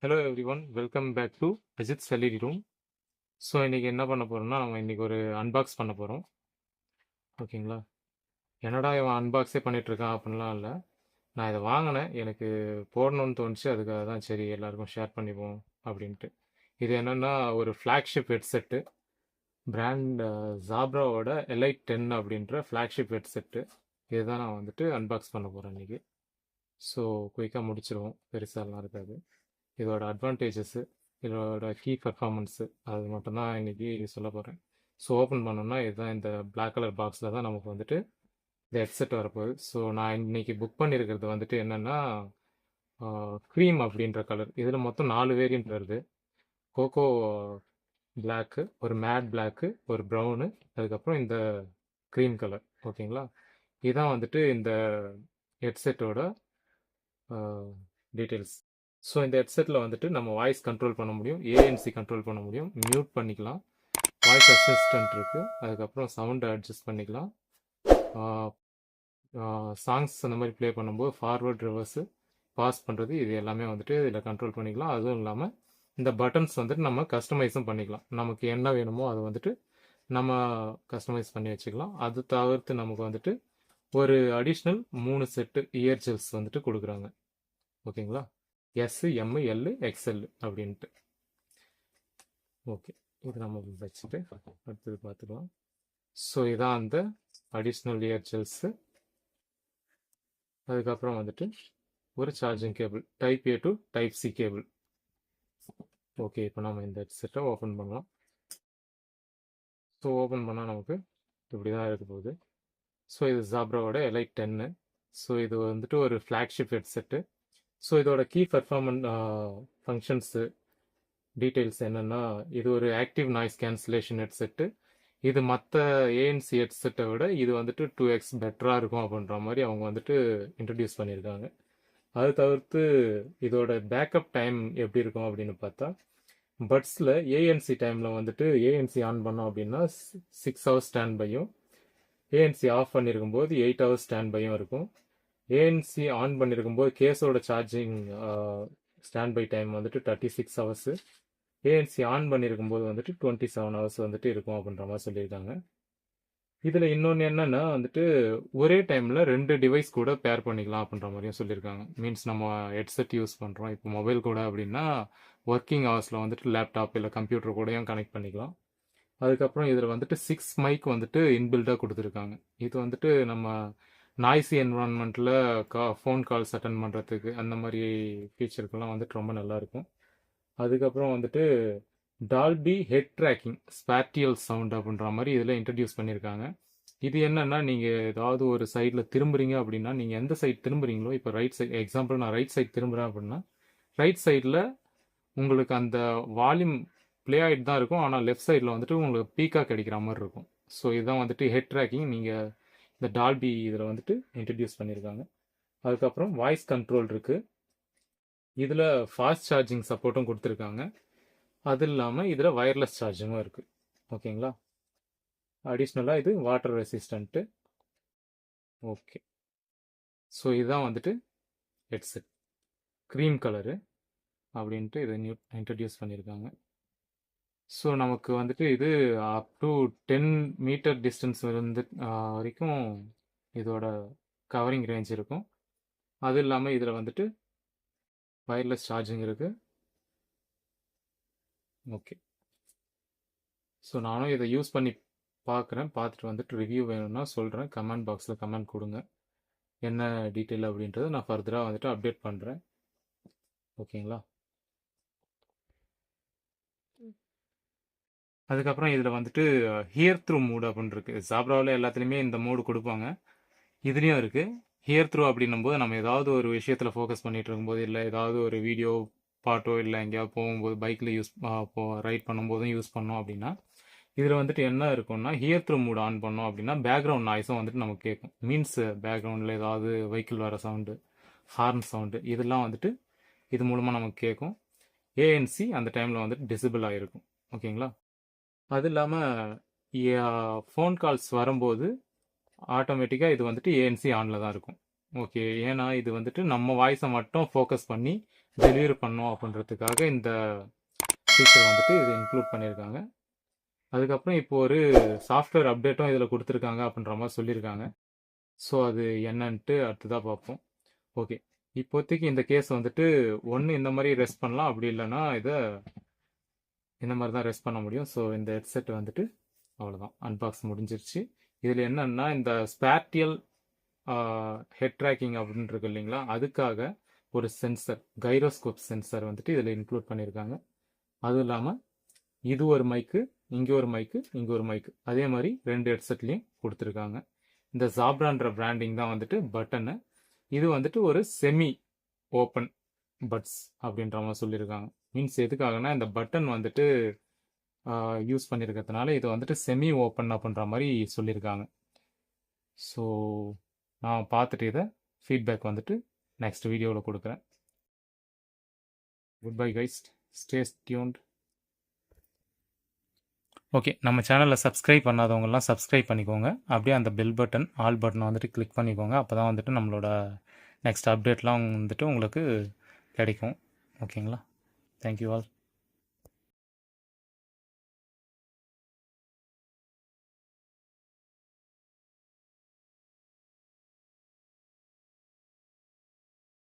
Hello everyone, welcome back to Ajith LED room. So இன்னைக்கு என்ன பண்ண போறோம்னா, நம்ம இன்னைக்கு ஒரு அன்பாக்ஸ் பண்ண போறோம். ஓகேங்களா? என்னடா இவன் அன்பாக்ஸே பண்ணிட்டு இருக்கான் அப்படின்லாம் இல்லை. நான் இதை வாங்கினேன், எனக்கு போடணும்னு தோணுச்சு. அதுக்காக தான் சரி எல்லாருக்கும் ஷேர் பண்ணிப்போம் அப்படின்ட்டு. இது என்னன்னா ஒரு ஃப்ளாக்ஷிப் ஹெட்செட்டு, பிராண்ட் ஜாப்ராவோட எலைட் 10 அப்படின்ற ஃப்ளாக்ஷிப் ஹெட்செட்டு. இதுதான் நான் வந்துட்டு அன்பாக்ஸ் பண்ண போறேன் இன்னைக்கு. ஸோ குயிக்காக முடிச்சிருவோம், பெருசாலாம் இருக்காது. இதோட அட்வான்டேஜஸ்ஸு, இதோட கீ பர்ஃபார்மன்ஸு, அது மட்டும்தான் இன்னைக்கு சொல்ல போகிறேன். ஸோ ஓப்பன் பண்ணோம்னா இதுதான், இந்த Black கலர் பாக்ஸில் தான் நமக்கு வந்துட்டு இந்த ஹெட்செட் வரப்போகுது. ஸோ நான் இன்னைக்கு புக் பண்ணியிருக்கிறது வந்துட்டு என்னென்னா க்ரீம் அப்படின்ற கலர். இதில் மொத்தம் 4 வேரியண்ட் வருது. கோகோ பிளாக்கு, ஒரு மேட் பிளாக்கு, ஒரு ப்ரௌனு, அதுக்கப்புறம் இந்த க்ரீம் கலர். ஓகேங்களா? இதுதான் வந்துட்டு இந்த ஹெட்செட்டோட டீட்டெயில்ஸ். ஸோ இந்த ஹெட்செட்டில் வந்துட்டு நம்ம வாய்ஸ் கண்ட்ரோல் பண்ண முடியும், ஏஎன்சி கண்ட்ரோல் பண்ண முடியும், மியூட் பண்ணிக்கலாம், வாய்ஸ் அசிஸ்டன்ட் இருக்குது, அதுக்கப்புறம் சவுண்டை அட்ஜஸ்ட் பண்ணிக்கலாம், சாங்ஸ் அந்த மாதிரி ப்ளே பண்ணும்போது ஃபார்வர்ட் ரிவர்ஸு பாஸ் பண்ணுறது, இது எல்லாமே வந்துட்டு இதில் கண்ட்ரோல் பண்ணிக்கலாம். அதுவும் இல்லாமல் இந்த பட்டன்ஸ் வந்துட்டு நம்ம கஸ்டமைஸும் பண்ணிக்கலாம். நமக்கு என்ன வேணுமோ அதை வந்துட்டு நம்ம கஸ்டமைஸ் பண்ணி வச்சுக்கலாம். அது தவிர்த்து நமக்கு வந்துட்டு ஒரு அடிஷ்னல் 3 செட்டு இயர் ஜெல்ஸ் வந்துட்டு கொடுக்குறாங்க. ஓகேங்களா? எஸ், எம், எல், எக்ஸ்எல் அப்படின்ட்டு. ஓகே, இது நம்ம வச்சுட்டு அடுத்தது பார்த்துக்கலாம். ஸோ இதான் அந்த அடிஷ்னல் இயர் ஜெல்ஸு. அதுக்கப்புறம் வந்துட்டு ஒரு charging cable, type A to type C cable. Okay, இப்போ நம்ம இந்த ஹெட்செட்டை ஓப்பன் பண்ணலாம். ஸோ ஓப்பன் பண்ணால் நமக்கு இப்படி தான் இருக்க போகுது. ஸோ இது ஜாப்ராவோட எலைட் 10. ஸோ இது வந்துட்டு ஒரு ஃப்ளாக்ஷிப் ஹெட்செட்டு. ஸோ இதோட கீ பர்ஃபார்மன்ஸ் ஃபங்க்ஷன்ஸு டீட்டெயில்ஸ் என்னென்னா, இது ஒரு ஆக்டிவ் நாய்ஸ் கேன்சலேஷன் ஹெட்செட்டு. இது மற்ற ஏஎன்சி ஹெட்செட்டை விட இது வந்துட்டு 2x பெட்டராக இருக்கும் அப்படின்ற மாதிரி அவங்க வந்துட்டு இன்ட்ரடியூஸ் பண்ணியிருக்காங்க. அது தவிர்த்து இதோட பேக்கப் டைம் எப்படி இருக்கும் அப்படின்னு பார்த்தா, பட்ஸில் ஏஎன்சி டைமில் வந்துட்டு ஏஎன்சி ஆன் பண்ணோம் அப்படின்னா 6 ஹவர்ஸ் ஸ்டாண்ட் பையும், ஏஎன்சி ஆஃப் பண்ணியிருக்கும் போது 8 ஹவர்ஸ் ஸ்டாண்ட் பையும் இருக்கும். ஏஎன்சி ஆன் பண்ணியிருக்கும் போது கேஸோட சார்ஜிங் ஸ்டாண்ட் பை டைம் வந்துட்டு 36 ஹவர்ஸு, ஏஎன்சி ஆன் பண்ணியிருக்கும் போது வந்துட்டு 27 ஹவர்ஸ் வந்துட்டு இருக்கும் அப்படின்ற மாதிரி சொல்லியிருக்காங்க. இதில் இன்னொன்று என்னென்னா வந்துட்டு ஒரே டைமில் 2 டிவைஸ் கூட பேர் பண்ணிக்கலாம் அப்படின்ற மாதிரியும் சொல்லியிருக்காங்க. மீன்ஸ் நம்ம ஹெட்செட் யூஸ் பண்ணுறோம் இப்போ மொபைல் கூட அப்படின்னா ஒர்க்கிங் ஹவர்ஸில் வந்துட்டு லேப்டாப் இல்லை கம்ப்யூட்டர் கூடயும் கனெக்ட் பண்ணிக்கலாம். அதுக்கப்புறம் இதில் வந்துட்டு 6 மைக் வந்துட்டு இன்பில்டாக கொடுத்துருக்காங்க. இது வந்துட்டு நம்ம நாய்ஸி என்வரான்மெண்ட்டில் ஃபோன் கால்ஸ் அட்டன் பண்ணுறதுக்கு அந்த மாதிரி ஃபீச்சருக்கெல்லாம் வந்துட்டு ரொம்ப நல்லாயிருக்கும். அதுக்கப்புறம் வந்துட்டு டால்பி ஹெட் ட்ராக்கிங் ஸ்பேட்டியல் சவுண்ட் அப்படின்ற மாதிரி இதில் இன்ட்ரடியூஸ் பண்ணியிருக்காங்க. இது என்னன்னா, நீங்கள் ஏதாவது ஒரு சைடில் திரும்புறீங்க அப்படின்னா, நீங்கள் எந்த சைடு திரும்புறீங்களோ, இப்போ ரைட் சைடு எக்ஸாம்பிள் நான் ரைட் சைடு திரும்புகிறேன் அப்படின்னா, ரைட் சைடில் உங்களுக்கு அந்த வால்யூம் ப்ளே ஆகிட்டு தான் இருக்கும், ஆனால் லெஃப்ட் சைடில் வந்துட்டு உங்களுக்கு பீக்காக கிடைக்கிற மாதிரி இருக்கும். ஸோ இதுதான் வந்துட்டு ஹெட் ட்ராக்கிங் நீங்கள் இந்த டால்பி இதில் வந்துட்டு இன்ட்ரடியூஸ் பண்ணியிருக்காங்க. அதுக்கப்புறம் வாய்ஸ் கண்ட்ரோல் இருக்குது. இதில் ஃபாஸ்ட் சார்ஜிங் சப்போர்ட்டும் கொடுத்துருக்காங்க. அது இல்லாமல் இதில் வயர்லெஸ் சார்ஜிங்கும் இருக்குது. ஓகேங்களா? அடிஷ்னலாக இது வாட்டர் ரெசிஸ்டண்ட்டு. ஓகே, ஸோ இதுதான் வந்துட்டு ஹெட்செட், க்ரீம் கலரு அப்படின்ட்டு இதை இன்ட்ரடியூஸ் பண்ணியிருக்காங்க. ஸோ நமக்கு வந்துட்டு இது அப் டு 10 மீட்டர் டிஸ்டன்ஸ் வந்து வரைக்கும் இதோட கவரிங் ரேஞ்ச் இருக்கும். அது இல்லாமல் இதில் வந்துட்டு வயர்லெஸ் சார்ஜிங் இருக்குது. ஓகே, ஸோ நானும் இதை யூஸ் பண்ணி பார்க்குறேன். பார்த்துட்டு வந்துட்டு ரிவ்யூ வேணும்னா சொல்கிறேன். கமெண்ட் பாக்ஸில் கமெண்ட் கொடுங்க, என்ன டீட்டெயில் அப்படின்றத நான் ஃபர்தராக வந்துட்டு அப்டேட் பண்ணுறேன். ஓகேங்களா? அதுக்கப்புறம் இதில் வந்துட்டு ஹியர் த்ரூ மூடு அப்படின்னு இருக்குது. ஜாப்ராவில் எல்லாத்துலேயுமே இந்த மூடு கொடுப்பாங்க, இதுலேயும் இருக்குது. ஹியர் த்ரூ அப்படின்னும் போது நம்ம ஏதாவது ஒரு விஷயத்தில் ஃபோக்கஸ் பண்ணிகிட்டு இருக்கும்போது, இல்லை ஏதாவது ஒரு வீடியோ பாட்டோ இல்லை எங்கேயாவது போகும்போது பைக்கில் ரைட் பண்ணும்போதும் யூஸ் பண்ணோம் அப்படின்னா, இதில் வந்துட்டு என்ன இருக்கும்னா, ஹியர் த்ரூ மூட் ஆன் பண்ணோம் அப்படின்னா பேக்ரவுண்ட் நாய்ஸும் வந்துட்டு நமக்கு கேட்கும். மீன்ஸ் பேக்ரவுண்டில் ஏதாவது வெஹிக்கிள் வர சவுண்டு, ஹார்ன் சவுண்டு, இதெல்லாம் வந்துட்டு இது மூலமாக நமக்கு கேட்கும். ஏஎன்சி அந்த டைமில் வந்துட்டு டிசபிள் ஆகிருக்கும். ஓகேங்களா? அது இல்லாமல் ஃபோன் கால்ஸ் வரும்போது ஆட்டோமேட்டிக்காக இது வந்துட்டு ஏஎன்சி ஆனில் தான் இருக்கும். ஓகே. ஏன்னா இது வந்துட்டு நம்ம வாய்ஸை மட்டும் ஃபோக்கஸ் பண்ணி டெலிவரி பண்ணோம் அப்படின்றதுக்காக இந்த ஃபீச்சர் வந்துட்டு இது இன்க்ளூட் பண்ணியிருக்காங்க. அதுக்கப்புறம் இப்போ ஒரு சாஃப்ட்வேர் அப்டேட்டும் இதில் கொடுத்துருக்காங்க அப்படின்ற மாதிரி சொல்லியிருக்காங்க. ஸோ அது என்னன்ட்டு அடுத்ததாக பார்ப்போம். ஓகே. இப்போதைக்கு இந்த கேஸ் வந்துட்டு ஒன்று இந்த மாதிரி ரெஸ்ட் பண்ணலாம், அப்படி இல்லைன்னா இதை இந்த மாதிரி தான் ரெஸ்ட் பண்ண முடியும். ஸோ இந்த ஹெட்செட் வந்துட்டு அவ்வளோதான், அன்பாக்ஸ் முடிஞ்சிருச்சு. இதில் என்னன்னா இந்த ஸ்பேட்டியல் ஹெட் ட்ராக்கிங் அப்படின்னு இருக்கு இல்லைங்களா, அதுக்காக ஒரு சென்சர், கைரோஸ்கோப் சென்சர் வந்துட்டு இதில் இன்க்ளூட் பண்ணியிருக்காங்க. அதுவும் இல்லாமல் இது ஒரு மைக்கு, இங்கே ஒரு மைக்கு, இங்கே ஒரு மைக்கு, அதே மாதிரி 2 ஹெட்செட்லேயும் கொடுத்துருக்காங்க. இந்த ஜாப்ரான்ற பிராண்டிங் தான் வந்துட்டு பட்டனு. இது வந்துட்டு ஒரு செமி ஓப்பன் பட்ஸ் அப்படின்ற மாதிரி சொல்லியிருக்காங்க. மீன்ஸ் எதுக்காகனா இந்த பட்டன் வந்துட்டு யூஸ் பண்ணியிருக்கிறதுனால இது வந்துட்டு செமி ஓப்பன் அப்படின்ற மாதிரி சொல்லியிருக்காங்க. ஸோ நான் பார்த்துட்டு இதை ஃபீட்பேக் வந்துட்டு நெக்ஸ்ட் வீடியோவில் கொடுக்குறேன். Good bye guys, stay tuned. Okay, நம்ம சேனலில் சப்ஸ்கிரைப் பண்ணாதவங்கெல்லாம் சப்ஸ்கிரைப் பண்ணிக்கோங்க. அப்படியே அந்த பெல் பட்டன், ஆல் பட்டனை வந்துட்டு கிளிக் பண்ணிக்கோங்க. அப்போ தான் வந்துட்டு நம்மளோட நெக்ஸ்ட் அப்டேட்லாம் வந்துட்டு உங்களுக்கு கிடைக்கும். ஓகேங்களா? Thank you all.